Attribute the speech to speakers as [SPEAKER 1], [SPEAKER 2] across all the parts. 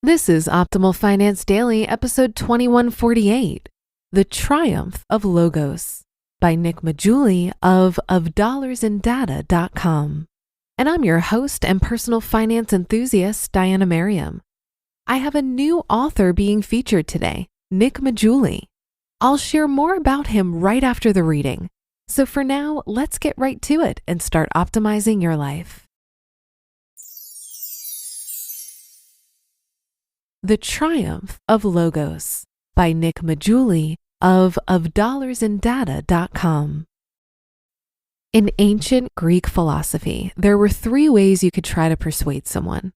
[SPEAKER 1] This is Optimal Finance Daily, episode 2148, The Triumph of Logos by Nick Maggiulli of $dollarsandData.com. And I'm your host and personal finance enthusiast, Diana Merriam. I have a new author being featured today, Nick Maggiulli. I'll share more about him right after the reading. So for now, let's get right to it and start optimizing your life. The Triumph of Logos by Nick Maggiulli of $dollarsandData.com. In ancient Greek philosophy, there were three ways you could try to persuade someone.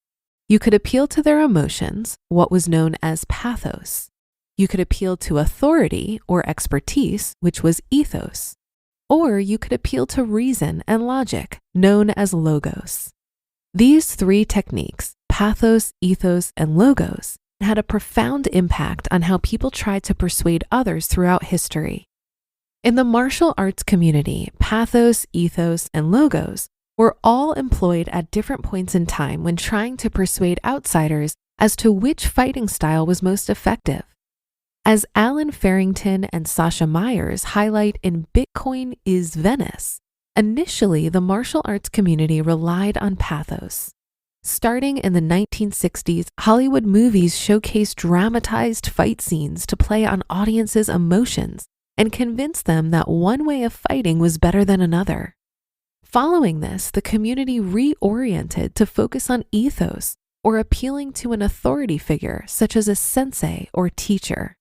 [SPEAKER 1] You could appeal to their emotions, what was known as pathos. You could appeal to authority or expertise, which was ethos. Or you could appeal to reason and logic, known as logos. These three techniques, pathos, ethos, and logos, had a profound impact on how people tried to persuade others throughout history. In the martial arts community, pathos, ethos, and logos were all employed at different points in time when trying to persuade outsiders as to which fighting style was most effective. As Alan Farrington and Sasha Myers highlight in Bitcoin is Venice, initially the martial arts community relied on pathos. Starting in the 1960s, Hollywood movies showcased dramatized fight scenes to play on audiences' emotions and convince them that one way of fighting was better than another. Following this, the community reoriented to focus on ethos or appealing to an authority figure such as a sensei or teacher.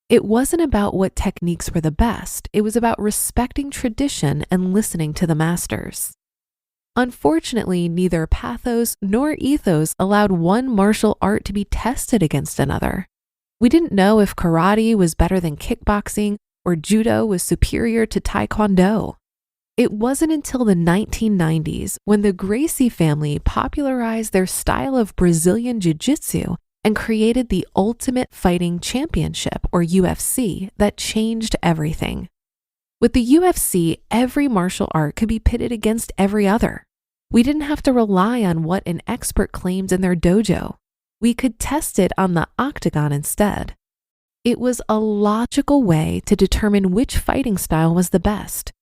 [SPEAKER 1] It wasn't about what techniques were the best, it was about respecting tradition and listening to the masters. Unfortunately, neither pathos nor ethos allowed one martial art to be tested against another. We didn't know if karate was better than kickboxing or judo was superior to taekwondo. It wasn't until the 1990s when the Gracie family popularized their style of Brazilian jiu-jitsu and created the Ultimate Fighting Championship, or UFC, that changed everything. With the UFC, every martial art could be pitted against every other. We didn't have to rely on what an expert claimed in their dojo. We could test it on the octagon instead. It was a logical way to determine which fighting style was the best.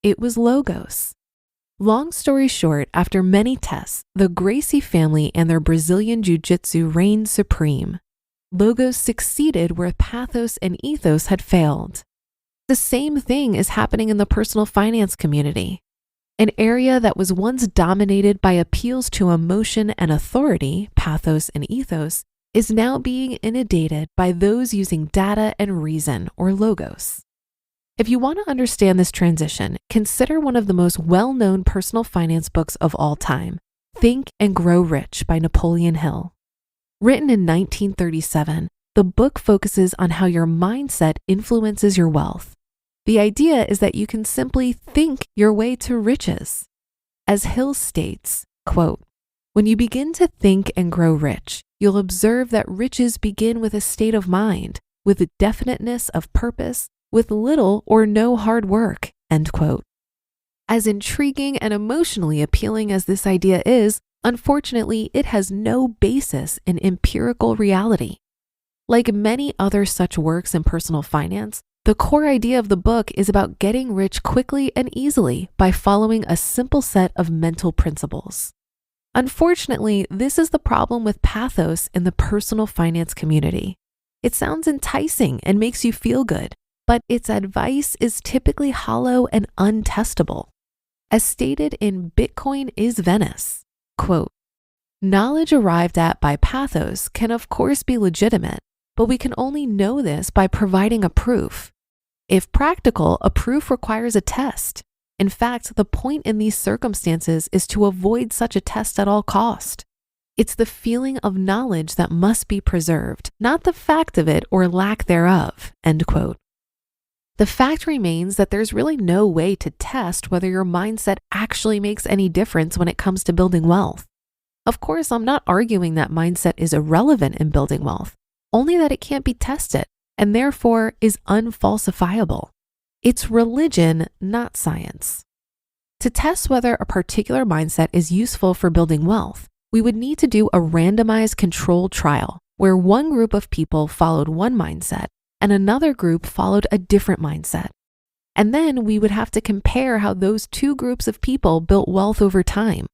[SPEAKER 1] It was logos. Long story short, after many tests, the Gracie family and their Brazilian jiu-jitsu reigned supreme. Logos succeeded where pathos and ethos had failed. The same thing is happening in the personal finance community. An area that was once dominated by appeals to emotion and authority, pathos and ethos, is now being inundated by those using data and reason, or logos. If you want to understand this transition, consider one of the most well-known personal finance books of all time, Think and Grow Rich by Napoleon Hill. Written in 1937, the book focuses on how your mindset influences your wealth. The idea is that you can simply think your way to riches. As Hill states, quote, "When you begin to think and grow rich, you'll observe that riches begin with a state of mind, with a definiteness of purpose, with little or no hard work," end quote. As intriguing and emotionally appealing as this idea is, unfortunately, it has no basis in empirical reality. Like many other such works in personal finance, the core idea of the book is about getting rich quickly and easily by following a simple set of mental principles. Unfortunately, this is the problem with pathos in the personal finance community. It sounds enticing and makes you feel good, but its advice is typically hollow and untestable. As stated in Bitcoin is Venice, quote, "Knowledge arrived at by pathos can of course be legitimate, but we can only know this by providing a proof. If practical, a proof requires a test. In fact, the point in these circumstances is to avoid such a test at all cost. It's the feeling of knowledge that must be preserved, not the fact of it or lack thereof," end quote. The fact remains that there's really no way to test whether your mindset actually makes any difference when it comes to building wealth. Of course, I'm not arguing that mindset is irrelevant in building wealth, only that it can't be tested and therefore is unfalsifiable. It's religion, not science. To test whether a particular mindset is useful for building wealth, we would need to do a randomized controlled trial where one group of people followed one mindset and another group followed a different mindset. And then we would have to compare how those two groups of people built wealth over time.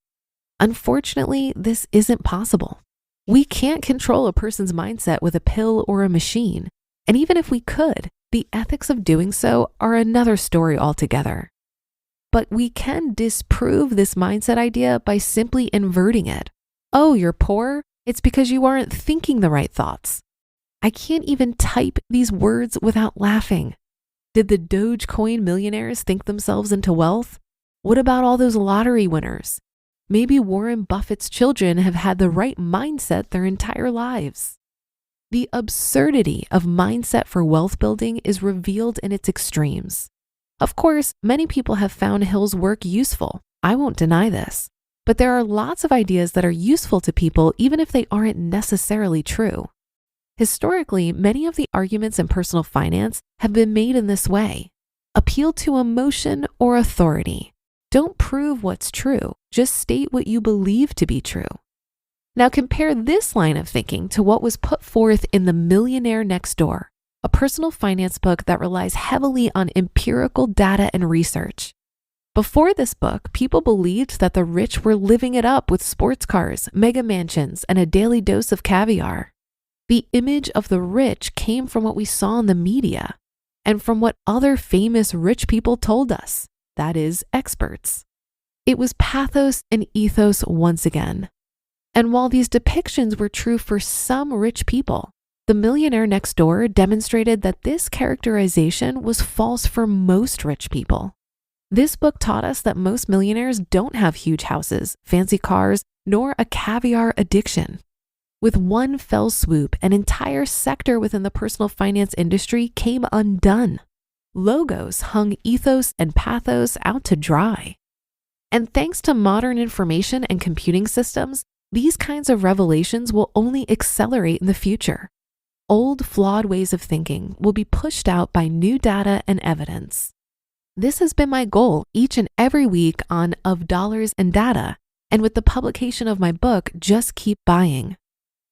[SPEAKER 1] Unfortunately, this isn't possible. We can't control a person's mindset with a pill or a machine. And even if we could, the ethics of doing so are another story altogether. But we can disprove this mindset idea by simply inverting it. Oh, you're poor? It's because you aren't thinking the right thoughts. I can't even type these words without laughing. Did the Dogecoin millionaires think themselves into wealth? What about all those lottery winners? Maybe Warren Buffett's children have had the right mindset their entire lives. The absurdity of mindset for wealth building is revealed in its extremes. Of course, many people have found Hill's work useful. I won't deny this. But there are lots of ideas that are useful to people even if they aren't necessarily true. Historically, many of the arguments in personal finance have been made in this way. Appeal to emotion or authority. Don't prove what's true, just state what you believe to be true. Now compare this line of thinking to what was put forth in The Millionaire Next Door, a personal finance book that relies heavily on empirical data and research. Before this book, people believed that the rich were living it up with sports cars, mega mansions, and a daily dose of caviar. The image of the rich came from what we saw in the media and from what other famous rich people told us, that is, experts. It was pathos and ethos once again. And while these depictions were true for some rich people, The Millionaire Next Door demonstrated that this characterization was false for most rich people. This book taught us that most millionaires don't have huge houses, fancy cars, nor a caviar addiction. With one fell swoop, an entire sector within the personal finance industry came undone. Logos hung ethos and pathos out to dry. And thanks to modern information and computing systems, these kinds of revelations will only accelerate in the future. Old, flawed ways of thinking will be pushed out by new data and evidence. This has been my goal each and every week on Of Dollars and Data, and with the publication of my book, Just Keep Buying.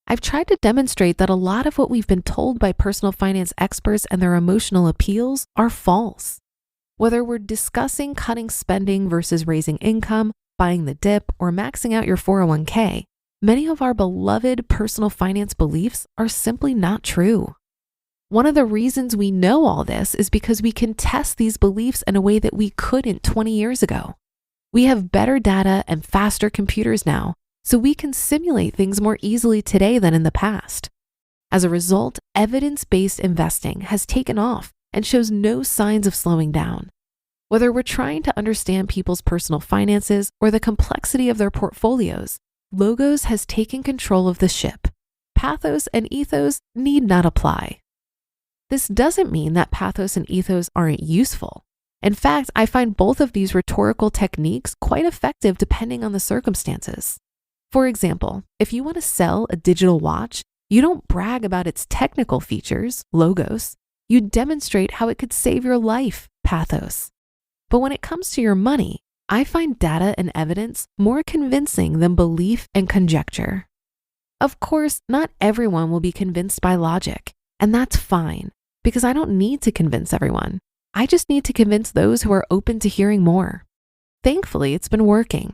[SPEAKER 1] I've tried to demonstrate that a lot of what we've been told by personal finance experts and their emotional appeals are false. Whether we're discussing cutting spending versus raising income, buying the dip, or maxing out your 401k, many of our beloved personal finance beliefs are simply not true. One of the reasons we know all this is because we can test these beliefs in a way that we couldn't 20 years ago. We have better data and faster computers now, so we can simulate things more easily today than in the past. As a result, evidence-based investing has taken off and shows no signs of slowing down. Whether we're trying to understand people's personal finances or the complexity of their portfolios, Logos has taken control of the ship. Pathos and ethos need not apply. This doesn't mean that pathos and ethos aren't useful. In fact, I find both of these rhetorical techniques quite effective depending on the circumstances. For example, if you want to sell a digital watch, you don't brag about its technical features, logos. You demonstrate how it could save your life, pathos. But when it comes to your money, I find data and evidence more convincing than belief and conjecture. Of course, not everyone will be convinced by logic, and that's fine, because I don't need to convince everyone. I just need to convince those who are open to hearing more. Thankfully, it's been working.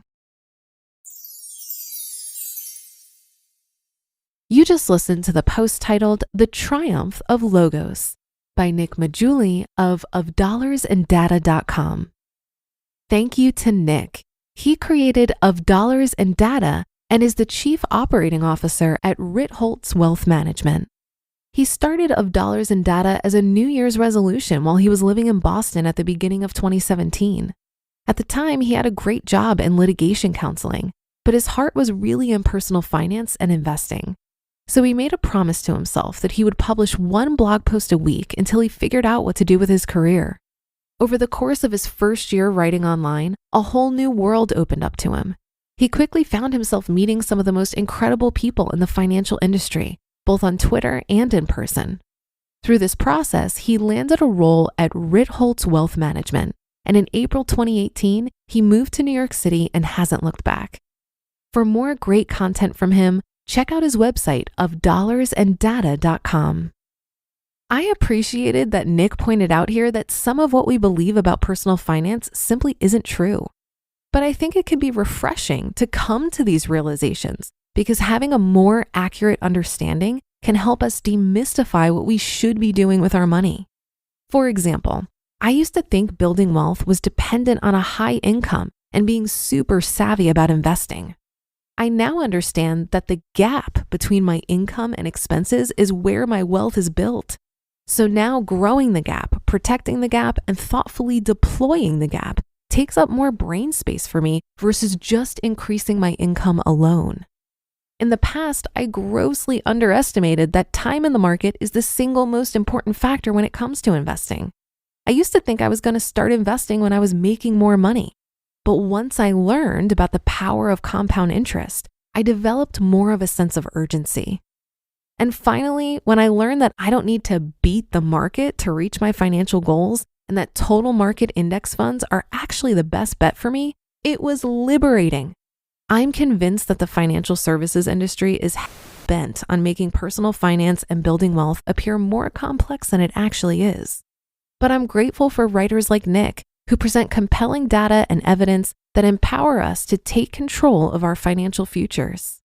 [SPEAKER 1] You just listened to the post titled The Triumph of Logos by Nick Maggiulli of ofdollarsandData.com. Thank you to Nick. He created Of Dollars and Data and is the Chief Operating Officer at Ritholtz Wealth Management. He started Of Dollars and Data as a New Year's resolution while he was living in Boston at the beginning of 2017. At the time, he had a great job in litigation counseling, but his heart was really in personal finance and investing. So he made a promise to himself that he would publish one blog post a week until he figured out what to do with his career. Over the course of his first year writing online, a whole new world opened up to him. He quickly found himself meeting some of the most incredible people in the financial industry, both on Twitter and in person. Through this process, he landed a role at Ritholtz Wealth Management, and in April 2018, he moved to New York City and hasn't looked back. For more great content from him, check out his website of dollarsandData.com. I appreciated that Nick pointed out here that some of what we believe about personal finance simply isn't true. But I think it can be refreshing to come to these realizations because having a more accurate understanding can help us demystify what we should be doing with our money. For example, I used to think building wealth was dependent on a high income and being super savvy about investing. I now understand that the gap between my income and expenses is where my wealth is built. So now growing the gap, protecting the gap, and thoughtfully deploying the gap takes up more brain space for me versus just increasing my income alone. In the past, I grossly underestimated that time in the market is the single most important factor when it comes to investing. I used to think I was going to start investing when I was making more money. But once I learned about the power of compound interest, I developed more of a sense of urgency. And finally, when I learned that I don't need to beat the market to reach my financial goals and that total market index funds are actually the best bet for me, it was liberating. I'm convinced that the financial services industry is bent on making personal finance and building wealth appear more complex than it actually is. But I'm grateful for writers like Nick who present compelling data and evidence that empower us to take control of our financial futures.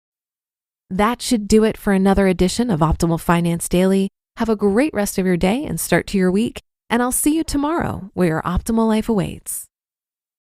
[SPEAKER 1] That should do it for another edition of Optimal Finance Daily. Have a great rest of your day and start to your week, and I'll see you tomorrow where your optimal life awaits.